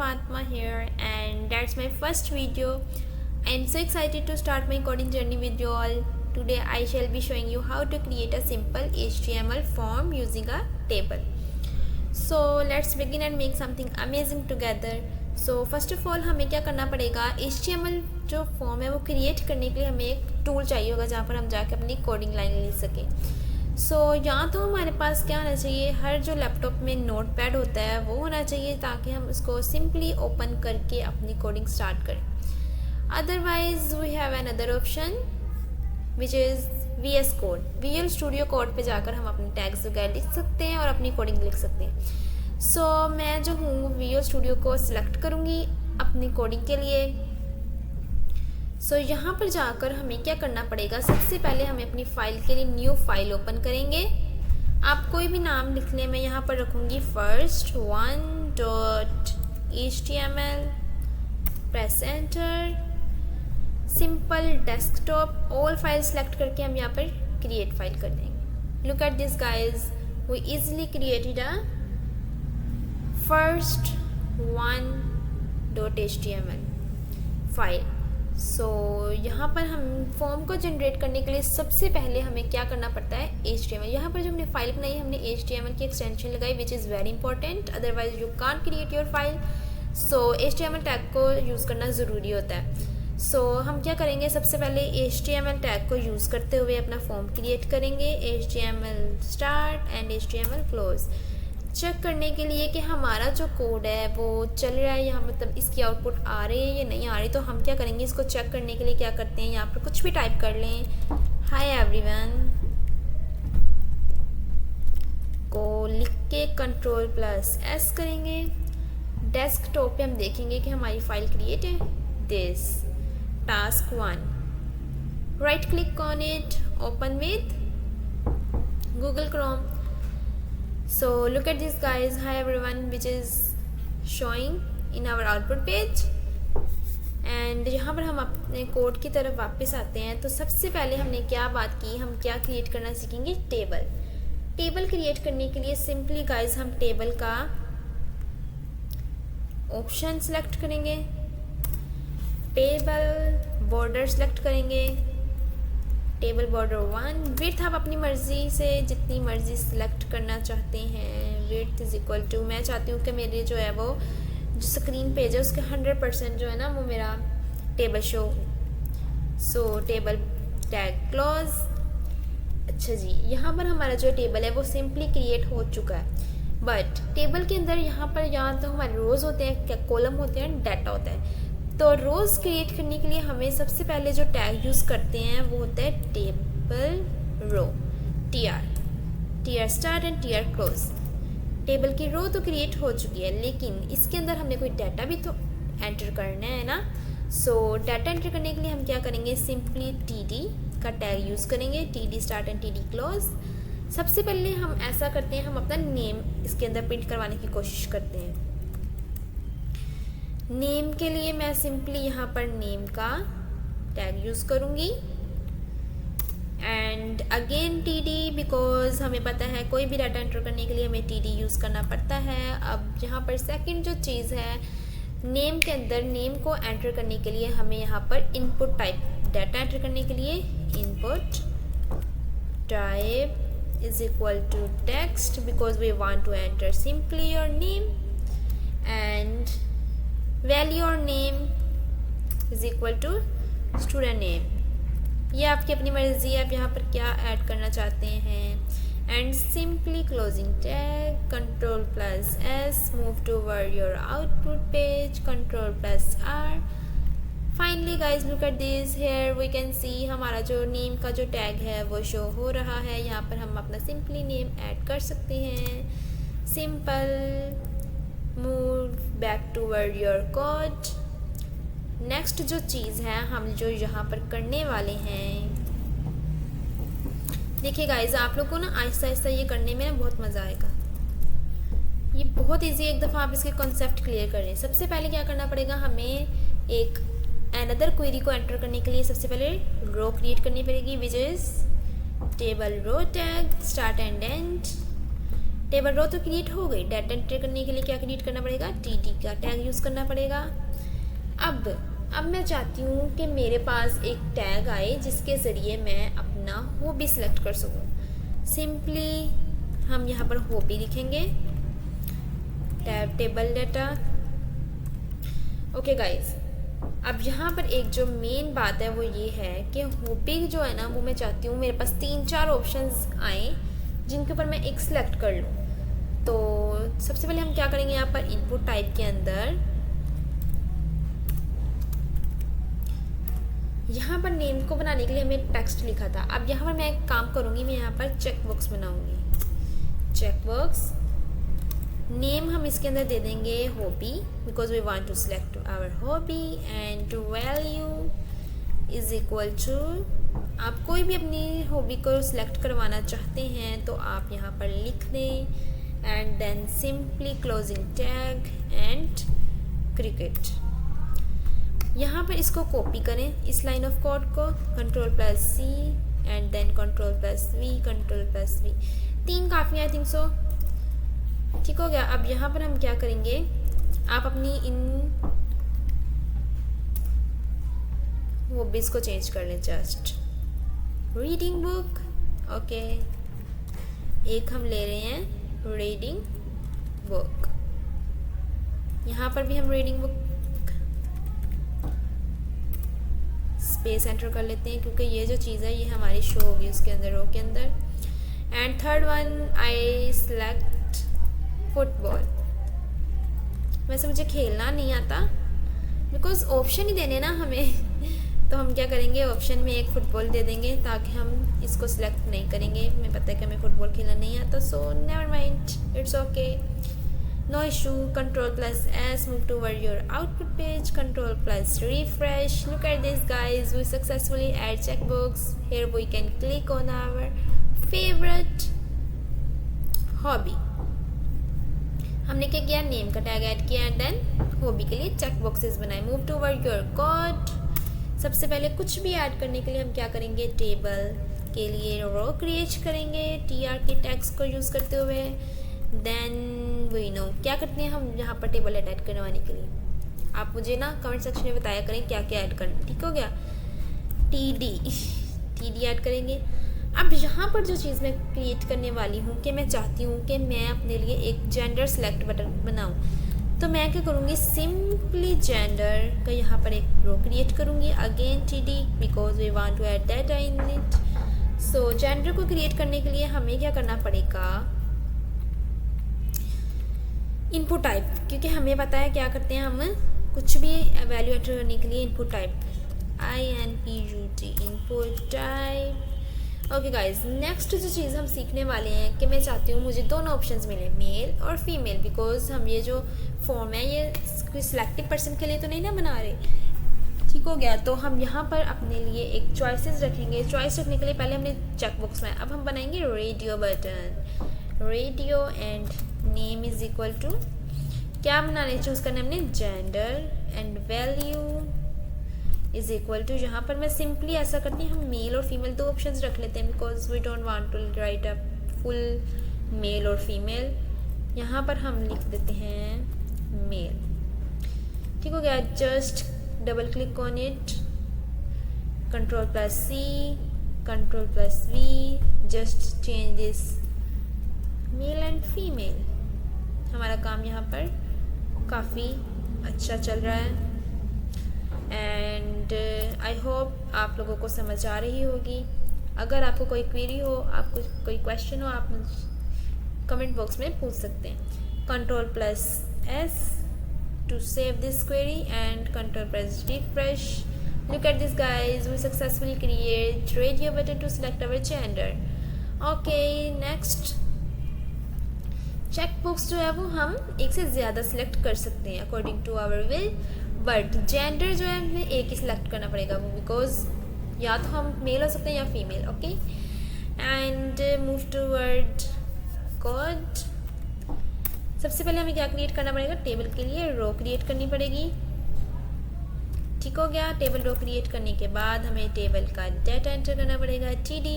Fatma here, and that's my first video. I am so excited to start my coding journey with you all. Today I shall be showing you how to create a simple HTML form using a table. So let's begin and make something amazing together. So first of all हमें क्या करना पड़ेगा, HTML जो form है वो create करने के लिए हमें एक टूल चाहिए होगा जहाँ पर हम जाके अपनी कोडिंग लाइन लिख सकें। सो यहाँ तो हमारे पास क्या होना चाहिए, हर जो लैपटॉप में नोटपैड होता है वो होना चाहिए ताकि हम उसको सिंपली ओपन करके अपनी कोडिंग स्टार्ट करें। Otherwise we have another option which is VS कोड। Visual Studio कोड पे जाकर हम अपने टैग्स वगैरह लिख सकते हैं और अपनी कोडिंग लिख सकते हैं। सो मैं जो हूँ Visual Studio को सिलेक्ट करूँगी अपनी कोडिंग के लिए। सो यहाँ पर जाकर हमें क्या करना पड़ेगा, सबसे पहले हमें अपनी फ़ाइल के लिए न्यू फाइल ओपन करेंगे। आप कोई भी नाम लिख लें, मैं यहाँ पर रखूँगी first1.html, press enter, simple desktop, all file select करके हम यहाँ पर क्रिएट फाइल कर देंगे। Look at this guys, we easily created a first1.html file. So यहाँ पर हम फॉर्म को जनरेट करने के लिए सबसे पहले हमें क्या करना पड़ता है, HTML। यहाँ पर जो हमने फाइल बनाई है हमने HTML की एक्सटेंशन लगाई which is very important, otherwise you can't create your file. So HTML tag को यूज़ करना ज़रूरी होता है। सो हम क्या करेंगे, सबसे पहले HTML टैग को यूज़ करते हुए अपना फॉर्म क्रिएट करेंगे, HTML start and HTML close. Check करने के लिए कि हमारा जो कोड है वो चल रहा है, यहाँ मतलब इसकी आउटपुट आ रही है या नहीं आ रही, तो हम क्या करेंगे, इसको चेक करने के लिए क्या करते हैं, यहाँ पर कुछ भी टाइप कर लें, हाय एवरीवन को लिख के Ctrl+S करेंगे। डेस्कटॉप पे हम देखेंगे कि हमारी फाइल क्रिएट है, this task 1, right click on it, open with Google Chrome। So look at this guys, hi everyone, which is showing in our output page। and यहाँ पर हम अपने कोड की तरफ वापस आते हैं। तो सबसे पहले हमने क्या बात की, हम क्या क्रिएट करना सीखेंगे, टेबल। टेबल क्रिएट करने के लिए सिंपली गाइज हम टेबल का ऑप्शन सेलेक्ट करेंगे, टेबल बॉर्डर सेलेक्ट करेंगे, टेबल बॉर्डर 1, विड्थ आप अपनी मर्ज़ी से जितनी मर्ज़ी सिलेक्ट करना चाहते हैं। विड्थ इज़ इक्वल टू, मैं चाहती हूँ कि मेरे जो है वो जो स्क्रीन पेज है उसके 100% जो है ना वो मेरा टेबल शो। सो टेबल टैग क्लोज। अच्छा जी, यहाँ पर हमारा जो टेबल है वो सिंपली क्रिएट हो चुका है। बट टेबल के अंदर यहाँ तो हमारे रोज़ होते हैं, क्या कॉलम होते हैं, डाटा होता है। तो रोज़ क्रिएट करने के लिए हमें सबसे पहले जो टैग यूज़ करते हैं वो होता है table row, TR start and TR close. Table की रो तो क्रिएट हो चुकी है, लेकिन इसके अंदर हमने कोई डाटा भी तो एंटर करना है ना। सो डाटा एंटर करने के लिए हम क्या करेंगे, सिंपली TD का टैग यूज़ करेंगे, TD start and TD close. सबसे पहले हम ऐसा करते हैं, हम अपना नेम इसके अंदर प्रिंट करवाने की कोशिश करते हैं। नेम के लिए मैं सिंपली यहाँ पर नेम का टैग यूज़ करूँगी एंड अगेन TD, बिकॉज हमें पता है कोई भी डाटा एंटर करने के लिए हमें TD यूज़ करना पड़ता है। अब यहाँ पर सेकंड जो चीज़ है, नेम के अंदर नेम को एंटर करने के लिए हमें यहाँ पर इनपुट टाइप, डाटा एंटर करने के लिए input type is equal to text, because we want to enter simply your name, and value और name is equal to student name. ये आपकी अपनी मर्ज़ी है, आप यहाँ पर क्या ऐड करना चाहते हैं। And simply closing tag, Ctrl+S, move toward your output page, Ctrl+R। Finally guys look at this, here we can see हमारा जो नेम का जो टैग है वो शो हो रहा है। यहाँ पर हम अपना सिंपली नेम ऐड कर सकते हैं। Simple move back toward your code. Next जो चीज़ है हम जो यहाँ पर करने वाले हैं, देखिए गाइज आप लोग को ना आहिस्ता आहिस्ता ये करने में बहुत मज़ा आएगा। ये बहुत इजी, एक दफ़ा आप इसके कॉन्सेप्ट क्लियर करें। सबसे पहले क्या करना पड़ेगा, हमें एक अनदर क्वेरी को एंटर करने के लिए सबसे पहले रो क्रिएट करनी पड़ेगी which is table row tag start and end table row तो क्रिएट हो गई, डाटा एंटर करने के लिए क्या क्रिएट करना पड़ेगा, टीडी का टैग यूज़ करना पड़ेगा। अब मैं चाहती हूँ कि मेरे पास एक टैग आए जिसके ज़रिए मैं अपना हॉबी सेलेक्ट कर सकूँ। सिंपली हम यहाँ पर हॉबी लिखेंगे, tab table data. Okay guys, अब यहाँ पर एक जो मेन बात है वो ये है कि हॉबी जो है ना वो मैं चाहती हूँ मेरे पास 3-4 ऑप्शंस आए जिनके ऊपर मैं एक सिलेक्ट कर लूँ। तो सबसे पहले हम क्या करेंगे, यहाँ पर इनपुट टाइप के अंदर यहाँ पर नेम को बनाने के लिए हमें टेक्स्ट लिखा था। अब यहाँ पर मैं एक काम करूँगी, मैं यहाँ पर चेक बॉक्स बनाऊँगी। चेक बॉक्स नेम हम इसके अंदर दे देंगे hobby, because we want to select our hobby. And value is equal to, आप कोई भी अपनी हॉबी को सिलेक्ट करवाना चाहते हैं तो आप यहाँ पर लिख दें। And then simply closing tag and cricket. यहाँ पर इसको कॉपी करें, इस लाइन ऑफ कोड को, Ctrl+C and then Ctrl+V, Ctrl+V। 3 काफ़ी, आई थिंक सो। ठीक हो गया। अब यहाँ पर हम क्या करेंगे, आप अपनी इन हॉबीज़ को चेंज कर लें। जस्ट रीडिंग बुक, ओके, एक हम ले रहे हैं रीडिंग बुक। यहाँ पर भी हम रीडिंग बुक स्पेस एंटर कर लेते हैं क्योंकि ये जो चीज़ है ये हमारी शो होगी उसके अंदर, रो के अंदर। And third one I select football. वैसे मुझे खेलना नहीं आता, बिकॉज ऑप्शन ही देने ना हमें तो हम क्या करेंगे, ऑप्शन में एक फ़ुटबॉल दे देंगे ताकि हम इसको सिलेक्ट नहीं करेंगे। हमें पता है कि हमें फ़ुटबॉल खेलना नहीं आता, so never mind, it's okay, no issue। Ctrl+S, move toward your output page, Ctrl+refresh। Look at this guys, we successfully add checkbox. Here we can click on our favorite hobby। हमने क्या किया, name का tag add किया and then hobby के लिए check boxes बनाए। Move toward your code. सबसे पहले कुछ भी ऐड करने के लिए हम क्या करेंगे, टेबल के लिए रो क्रिएट करेंगे tr के टैग्स को यूज़ करते हुए। देन वी नो क्या करते हैं हम यहाँ पर टेबल ऐड करवाने के लिए। आप मुझे ना कमेंट सेक्शन में बताया करें क्या क्या ऐड करना, ठीक हो गया। टी डी ऐड करेंगे। अब यहाँ पर जो चीज़ मैं क्रिएट करने वाली हूँ कि मैं चाहती हूँ कि मैं अपने लिए एक जेंडर सेलेक्ट बटन बनाऊँ। तो मैं क्या करूँगी, सिंपली जेंडर का यहाँ पर एक रो क्रिएट करूँगी। Again T because we want to add data in it. So gender को क्रिएट करने के लिए हमें क्या करना पड़ेगा, इनपुट टाइप, क्योंकि हमें पता है क्या करते हैं हम कुछ भी वैल्यू एंटर करने के लिए input type, INPUT input type. Okay guys, next जो चीज़ हम सीखने वाले हैं कि मैं चाहती हूँ मुझे दोनों ऑप्शंस मिले, मेल और फीमेल, बिकॉज हम ये जो फॉर्म है ये कोई सिलेक्टेड पर्सन के लिए तो नहीं ना बना रहे, ठीक हो गया। तो हम यहाँ पर अपने लिए एक चॉइसेस रखेंगे। चॉइस रखने के लिए पहले हमने चेक बॉक्स में, अब हम बनाएंगे radio button, radio and name is equal to, क्या बनाने चूज़ करना हमने, gender and value is equal to, यहाँ पर मैं सिंपली ऐसा करती हूँ, हम मेल और फीमेल दो ऑप्शंस रख लेते हैं because we don't want to write a full male और फीमेल। यहाँ पर हम लिख देते हैं मेल, ठीक हो गया। Just double click on it, Ctrl+C, Ctrl+V, just change this male and female. हमारा काम यहाँ पर काफ़ी अच्छा चल रहा है एंड आई होप आप लोगों को समझ आ रही होगी। अगर आपको कोई क्वेरी हो, आपको कोई क्वेश्चन हो, आप कमेंट बॉक्स में पूछ सकते हैं। Ctrl+S to save this query and Ctrl+refresh। Look at this guys, we successfully create radio button to select our gender। Okay, next, check box जो है वो हम एक से ज़्यादा सिलेक्ट कर सकते हैं according to our will, but gender जो है हमें एक ही सिलेक्ट करना पड़ेगा वो, बिकॉज या तो हम मेल हो सकते हैं या female. Okay, and move toward code. सबसे पहले हमें क्या क्रिएट करना पड़ेगा, टेबल के लिए रो क्रिएट करनी पड़ेगी, ठीक हो गया। टेबल रो क्रिएट करने के बाद हमें टेबल का डाटा एंटर करना पड़ेगा, TD।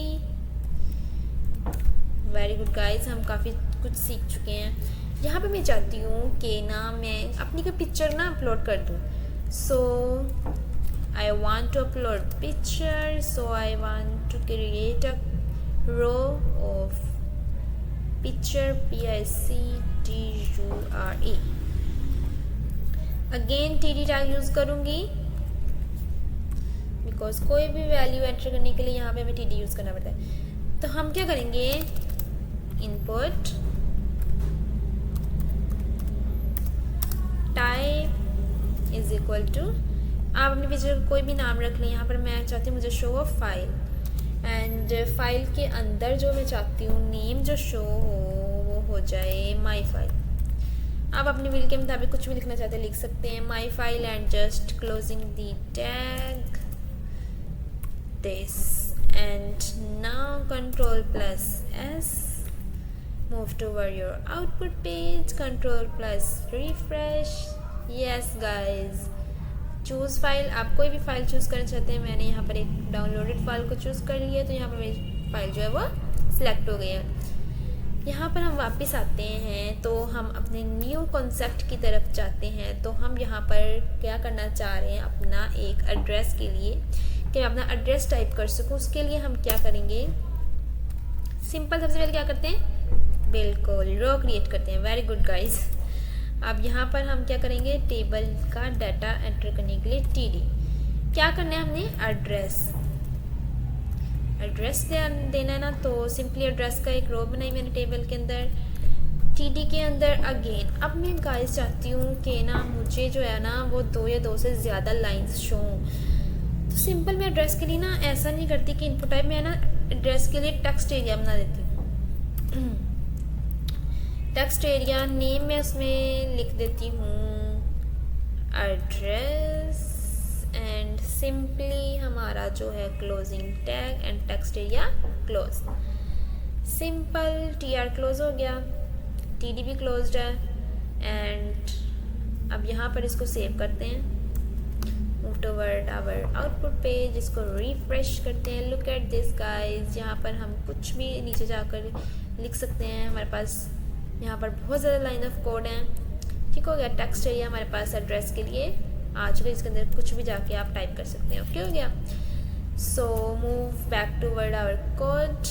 वेरी गुड गाइज, हम काफ़ी कुछ सीख चुके हैं। यहाँ पे मैं चाहती हूँ कि ना मैं अपनी कोई पिक्चर ना अपलोड कर दूँ। So I want to upload picture, so I want to create a row of picture, PICTURE। Again TD tag use करूँगी बिकॉज कोई भी वैल्यू एंटर करने के लिए यहाँ पे हमें TD यूज़ करना पड़ता है। तो हम क्या करेंगे, input type is equal to, आप अपने पिक्चर कोई भी नाम रख लें। यहाँ पर मैं चाहती हूँ मुझे show off file, and file के अंदर जो मैं चाहती हूँ नेम जो शो हो वो हो जाए माई फाइल। आप अपने विल के मुताबिक कुछ भी लिखना चाहते हैं लिख सकते हैं, my file, and just closing the tag this, and now Ctrl+S, move toward your output page, Ctrl+ refresh। yes guys, choose file, आप कोई भी फाइल चूज़ करना चाहते हैं। मैंने यहाँ पर एक डाउनलोडेड फाइल को चूज़ कर लिया, तो यहाँ पर मेरी फाइल जो है वो सिलेक्ट हो गई है। यहाँ पर हम वापस आते हैं तो हम अपने न्यू कॉन्सेप्ट की तरफ जाते हैं। तो हम यहाँ पर क्या करना चाह रहे हैं, अपना एक एड्रेस के लिए कि मैं अपना एड्रेस टाइप कर सकूँ, उसके लिए हम क्या करेंगे, सिंपल सबसे पहले क्या करते हैं, बिल्कुल रो क्रिएट करते हैं। Very good guys. अब यहाँ पर हम क्या करेंगे, टेबल का डाटा एंटर करने के लिए TD क्या करना है, हमने एड्रेस देना है ना। तो सिंपली एड्रेस का एक रो बनाई मैंने टेबल के अंदर, TD के अंदर अगेन। अब मैं गाइस चाहती हूँ कि ना मुझे जो है ना वो 2 या 2 से ज़्यादा लाइंस शो हों। तो सिंपल मैं एड्रेस के लिए ना ऐसा नहीं करती कि इनपुट टाइप में ना एड्रेस के लिए टेक्स्ट एरिया बना देती हूँ। टेक्स्ट एरिया नेम में उसमें लिख देती हूँ एड्रेस, एंड सिंपली हमारा जो है closing tag and text area close. Simple TR close हो गया, TD भी क्लोज्ड है। एंड अब यहाँ पर इसको सेव करते हैं, move toward our output page, इसको रिफ्रेश करते हैं। लुक एट दिस गाइज, यहाँ पर हम कुछ भी नीचे जाकर लिख सकते हैं। हमारे पास यहाँ पर बहुत ज़्यादा लाइन ऑफ कोड हैं। ठीक हो गया, टेक्स्ट एरिया हमारे पास एड्रेस के लिए आ चुका है, इसके अंदर कुछ भी जाके आप टाइप कर सकते हैं। ओके हो गया। So move back toward our code.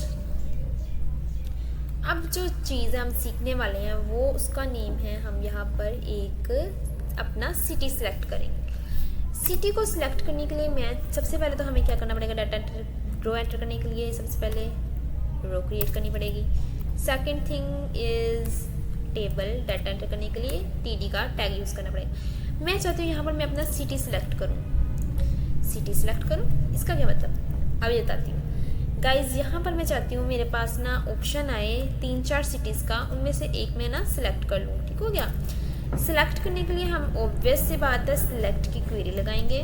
अब जो चीज़ हम सीखने वाले हैं वो उसका नेम है, हम यहाँ पर एक अपना सिटी सेलेक्ट करेंगे। सिटी को सिलेक्ट करने के लिए मैं सबसे पहले तो हमें क्या करना पड़ेगा, डाटा रो एंटर करने के लिए सबसे पहले रो क्रिएट करनी पड़ेगी। Second thing is table data enter करने के लिए TD का टैग यूज़ करना पड़ेगा। मैं चाहती हूँ यहाँ पर मैं अपना सिटी सेलेक्ट करूँ। इसका क्या मतलब, अभी बताती हूँ गाइज। यहाँ पर मैं चाहती हूँ मेरे पास ना ऑप्शन आए 3-4 सिटीज़ का, उनमें से एक मैं ना सिलेक्ट कर लूँ। ठीक हो गया। सिलेक्ट करने के लिए हम ऑब्वियस सी बात है सिलेक्ट की क्वेरी लगाएंगे।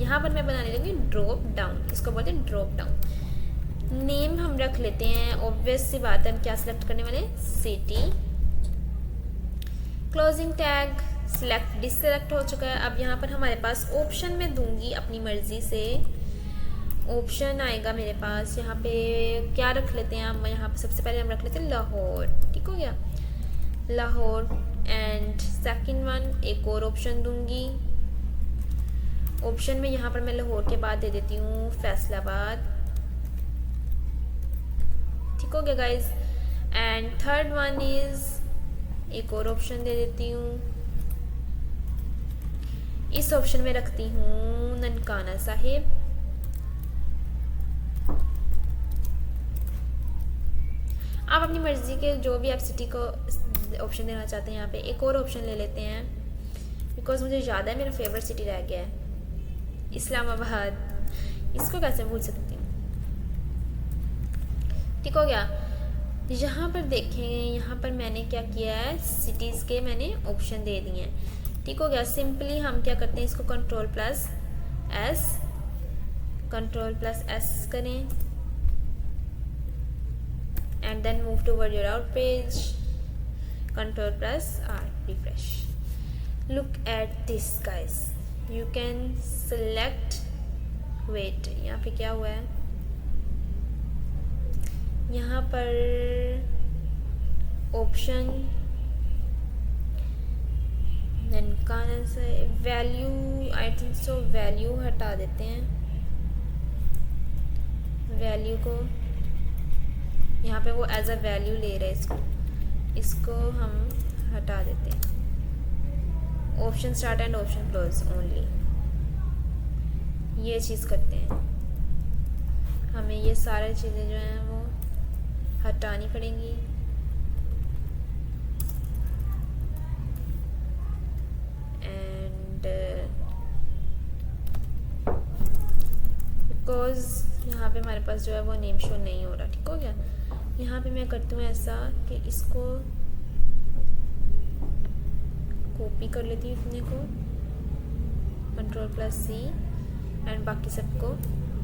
यहाँ पर मैं बनाने लगी ड्रॉप डाउन, इसको बोलते हैं ड्रॉप डाउन। नेम हम रख लेते हैं, ऑब्वियस सी बात है हम क्या सिलेक्ट करने वाले, सिटी। क्लोजिंग टैग सिलेक्ट डिससेलेक्ट हो चुका है। अब यहाँ पर हमारे पास ऑप्शन में दूंगी अपनी मर्जी से, ऑप्शन आएगा मेरे पास। यहाँ पे क्या रख लेते हैं हम, यहाँ पे सबसे पहले हम रख लेते हैं लाहौर। ठीक हो गया, लाहौर। एंड सेकंड वन एक और ऑप्शन दूंगी। ऑप्शन में यहाँ पर मैं लाहौर के बाद दे देती हूँ फैसलाबाद। ठीक हो गया guys. And third one is एक और ऑप्शन दे देती हूँ, इस ऑप्शन में रखती हूँ ननकाना साहिब। आप अपनी मर्जी के जो भी आप सिटी को ऑप्शन देना चाहते हैं, यहाँ पे एक और ऑप्शन ले लेते हैं बिकॉज मुझे याद है मेरा फेवरेट सिटी रह गया है इस्लामाबाद, इसको कैसे भूल सकती हूँ। ठीक हो गया। यहाँ पर देखें, यहाँ पर मैंने क्या किया है, सिटीज़ के मैंने ऑप्शन दे दिए हैं। ठीक हो गया। सिंपली हम क्या करते हैं, इसको Ctrl+S करें and then move toward your out page, Ctrl+R, refresh. Look at this guys, you can select, wait यहाँ पे क्या हुआ है, यहाँ पर ऑप्शन, देन कहाँ से value, I think so value हटा देते हैं। वैल्यू को यहाँ पे वो एज अ वैल्यू ले रहे हैं, इसको हम हटा देते हैं। Option start and option close only, ये चीज़ करते हैं। हमें ये सारी चीज़ें जो हैं वो हटानी पड़ेंगी। एंड बिकॉज यहाँ पे हमारे पास जो है वो नेम शो नहीं हो रहा, ठीक हो गया। यहाँ पे मैं करती हूँ ऐसा कि इसको कॉपी कर लेती हूँ इतने को, Ctrl+C, एंड बाकी सबको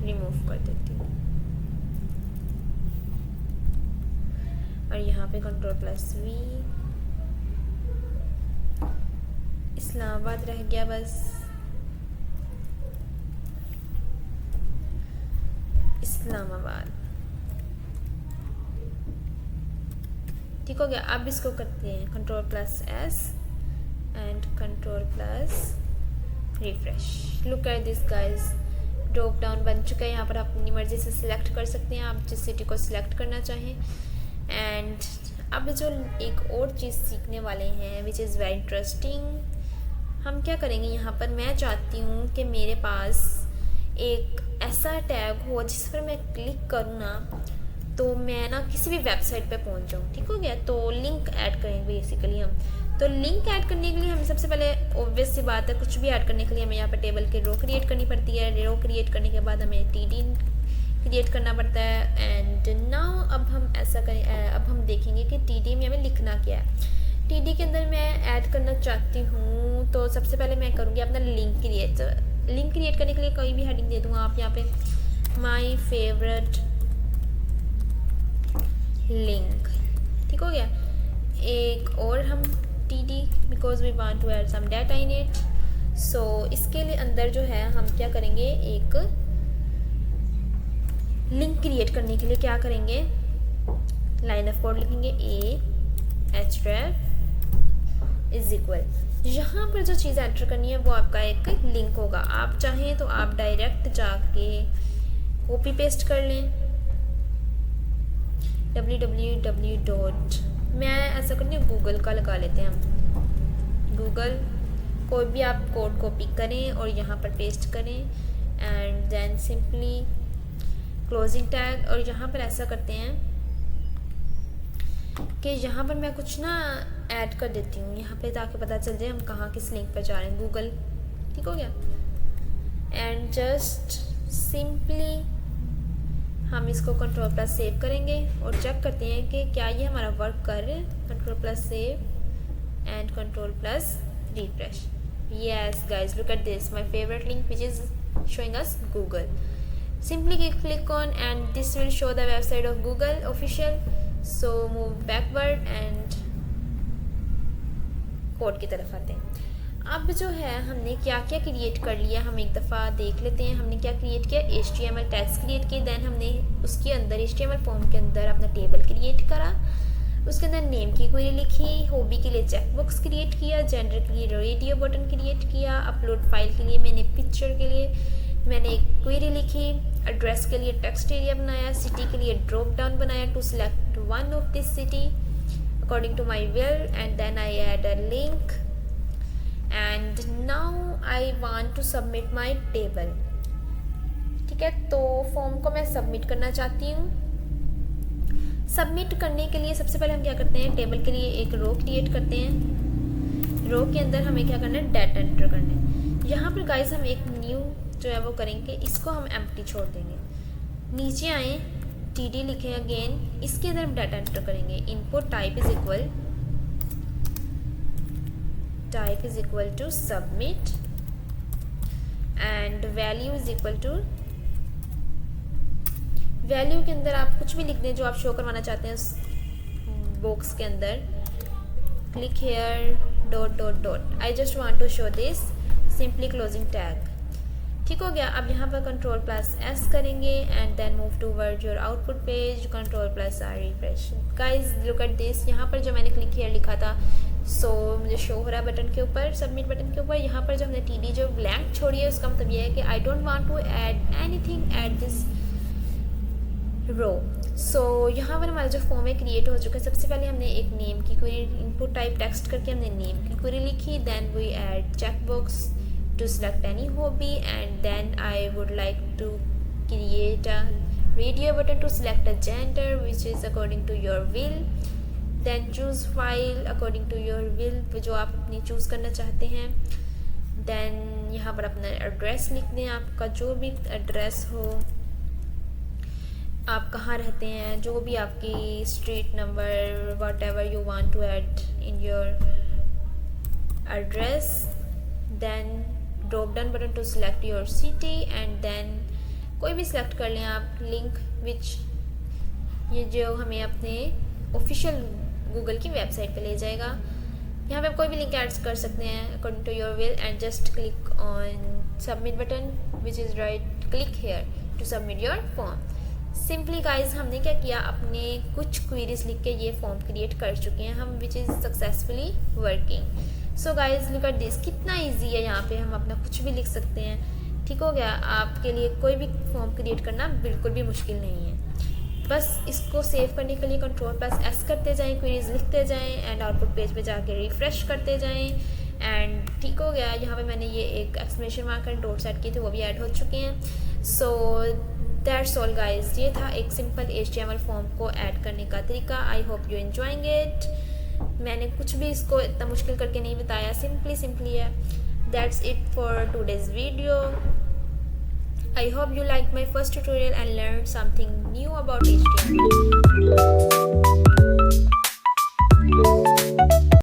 रिमूव कर देती हूँ। और यहाँ पे Ctrl+V, इस्लामाबाद रह गया बस, इस्लामाबाद, ठीक हो गया। अब इसको करते हैं Ctrl+S and Ctrl+refresh। Look at this guys, drop down बन चुका है। यहाँ पर आप अपनी मर्ज़ी से सिलेक्ट कर सकते हैं, आप जिस सिटी को सिलेक्ट करना चाहें। एंड अब जो एक और चीज़ सीखने वाले हैं विच इज़ वेरी इंटरेस्टिंग। हम क्या करेंगे, यहाँ पर मैं चाहती हूँ कि मेरे पास एक ऐसा टैग हो जिस पर मैं क्लिक करूँ ना तो मैं ना किसी भी वेबसाइट पे पहुँच जाऊँ, ठीक हो गया। तो लिंक ऐड करेंगे बेसिकली हम। तो लिंक ऐड करने के लिए हमें सबसे पहले ऑब्वियस सी बात है, कुछ भी ऐड करने के लिए हमें यहाँ पर टेबल की रो क्रिएट करनी पड़ती है। रो क्रिएट करने के बाद हमें TD क्रिएट करना पड़ता है। एंड नाउ अब हम ऐसा करें, अब हम देखेंगे कि TD में हमें लिखना क्या है। TD के अंदर मैं ऐड करना चाहती हूँ, तो सबसे पहले मैं करूँगी अपना लिंक क्रिएट। लिंक क्रिएट करने के लिए कोई भी हेडिंग दे दूँगा। आप यहाँ पे माई फेवरेट लिंक, ठीक हो गया। एक और हम TD because we want to add some data in it. So इसके लिए अंदर जो है हम क्या करेंगे, एक लिंक क्रिएट करने के लिए क्या करेंगे, लाइन ऑफ कोड लिखेंगे href इज इक्वल, यहाँ पर जो चीज़ एंटर करनी है वो आपका एक लिंक होगा। आप चाहें तो आप डायरेक्ट जाके कॉपी पेस्ट कर लें www. मैं ऐसा करती हूँ गूगल का लगा लेते हैं हम। गूगल, कोई भी आप कोड कॉपी करें और यहाँ पर पेस्ट करें and then simply closing tag. और यहाँ पर ऐसा करते हैं कि यहाँ पर मैं कुछ ना ऐड कर देती हूँ यहाँ पे, ताकि पता चल जाए हम कहाँ किस लिंक पर जा रहे हैं। गूगल, ठीक हो गया। एंड जस्ट सिंपली हम इसको Ctrl+ सेव करेंगे और चेक करते हैं कि क्या ये हमारा वर्क कर रहा है। Ctrl+ save and Ctrl+ refresh. Yes guys, look at this, my favorite link which is showing us Google. Simply click on and this will show the website of Google official. So move backward and code की तरफ आते हैं। अब जो है हमने क्या क्या क्रिएट कर लिया, हम एक दफ़ा देख लेते हैं। हमने क्या क्रिएट किया, HTML टैग्स क्रिएट किए। दैन हमने उसके अंदर HTML फॉर्म के अंदर अपना टेबल क्रिएट करा, उसके अंदर नेम की क्वेरी लिखी, हॉबी के लिए चेकबॉक्स क्रिएट किया, जेंडर के लिए रेडियो बटन क्रिएट किया, अपलोड फाइल के लिए मैंने पिक्चर के लिए मैंने एक क्वेरी लिखी, एड्रेस के लिए टेक्स्ट एरिया बनाया, सिटी के लिए ड्रॉप डाउन बनाया to select one of this city according to my will, and then I add a link and now I want to submit my table, ठीक है। तो फॉर्म को मैं सबमिट करना चाहती हूँ। सबमिट करने के लिए सबसे पहले हम क्या करते हैं, टेबल के लिए एक रो क्रिएट करते हैं। रो के अंदर हमें क्या करना है, डाटा एंटर करना है। यहाँ पर गाइस हम एक न्यू जो है वो करेंगे, इसको हम एम्प्टी छोड़ देंगे। नीचे आए, TD लिखें अगेन, इसके अंदर हम डाटा एंटर करेंगे। Input type is equal to submit and value is equal to, value के अंदर आप कुछ भी लिख दें जो आप शो करवाना चाहते हैं उस बॉक्स के अंदर। Click here dot dot dot, I just want to show this, simply closing tag, ठीक हो गया। अब यहाँ पर Ctrl+S करेंगे and then move toward your output page, Ctrl+R refresh. Guys look at this, यहाँ पर जो मैंने क्लिक हियर लिखा था मुझे शो हो रहा है बटन के ऊपर, सबमिट बटन के ऊपर। यहाँ पर जो हमने TD जो ब्लैंक छोड़ी है उसका मतलब ये है कि I don't want to add anything at this row. यहाँ पर हमारा जो फॉर्म है क्रिएट हो चुका है। सबसे पहले हमने एक नेम की क्वेरी इनपुट टाइप टेक्स्ट करके हमने नेम की क्वेरी लिखी, then we add checkbox to select any hobby, and then I would like to create a radio button to select a gender which is according to your will, then choose file according to your will, जो आप अपनी choose करना चाहते हैं। then यहाँ पर अपना address लिख दें, आपका जो भी एड्रेस हो, आप कहाँ रहते हैं, जो भी आपकी street number, whatever you want to add in your address. then drop down button to select your city, and then कोई भी सिलेक्ट कर लें आप लिंक विच ये जो हमें अपने ऑफिशियल गूगल की वेबसाइट पे ले जाएगा। यहाँ पे आप कोई भी लिंक ऐड कर सकते हैं according to your will, and just click on submit button which is right click here to submit your form. Simply guys हमने क्या किया, अपने कुछ क्वेरीज लिख के ये फॉर्म क्रिएट कर चुके हैं हम, which is successfully working. So guys look at this, कितना इजी है। यहाँ पे हम अपना कुछ भी लिख सकते हैं। ठीक हो गया। आपके लिए कोई भी फॉर्म क्रिएट करना बिल्कुल भी मुश्किल नहीं है। बस इसको सेव करने के लिए Ctrl+S करते जाएं, क्वेरीज लिखते जाएं एंड आउटपुट पेज पे जाके रिफ्रेश करते जाएं, एंड ठीक हो गया। यहाँ पे मैंने ये एक exclamation mark and dots add किए थे, वो भी ऐड हो चुके हैं। सो दैट्स ऑल गाइज, ये था एक सिंपल HTML फॉर्म को ऐड करने का तरीका। I hope you enjoying it. मैंने कुछ भी इसको इतना मुश्किल करके नहीं बताया, सिंपली है। That's it for today's video. I hope you liked my first tutorial and learned something new about HTML.